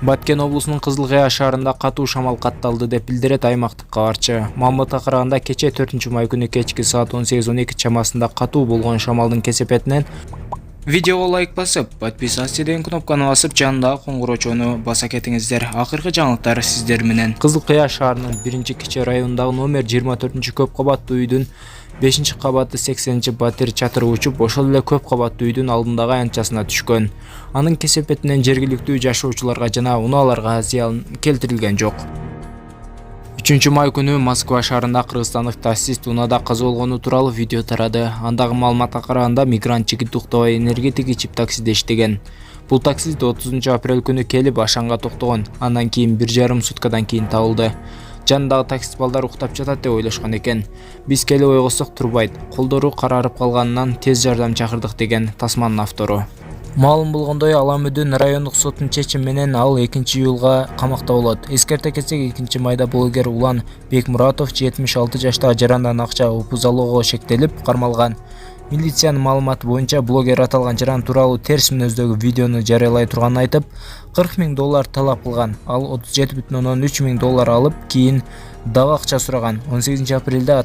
Баткен облусунун Кызыл Кыя шаарында катуу шамал катталды деп билдирет аймактык кабарчы. Маалыматка караганда кече 4-май күнү кечки саат 18:12 чамасында катуу болгон шамалдын кесепетинен видеого лайк басып, подписаться деген кнопканы басып, жанындагы коңгуроочону баса кетиңиздер. Акыркы жаңылыктар сиздер менен. Кызыл Кыя шаарынын 1-кичи районундагы номер 24-көп кабаттуу үйдүн 5-кабаты 80-батир чатыры учуп, ошол эле көп кабаттуу үйдүн алдындагы аянтчасына түшкөн. Анын кесепетинен жергиликтүү жашоочуларга жана унааларга зыян келтирилген жок. 3-май күнү Москва шаарында кыргызстандык таксист унаада каза болгону тууралуу видео тарады. Андагы маалыматка караганда мигрант жигит Уктабай энергетик ичип таксиде иштеген. Бул таксист 30-апрель күнү келип Ашанга токтогон. Андан кийин 1,5 суткадан кийин табылды. Жанындагы таксист балдар уктап жатат деп ойлошкон экен. Биз келип ойгосок турбайт. Колдору карарып калганынан тез жардам чакырдык деген Тасманын автору. Маалым болгондой, Аламүдүн райондук соттун чечими менен ал 2-июлга камакта болот. Эскерте кетсек, 2-майда блогер Улан Бекмуратов 76 жаштагы жарандан акча упузалоого шектелип кармалган. Милициянын маалыматы боюнча блогер аталган жаран тууралуу терс мүнөздөгү видеону жарыялай турганын айтып, $40,000 талап кылган. Ал $37,3 миң алып, кийин дагы акча сураган. 18-апрелде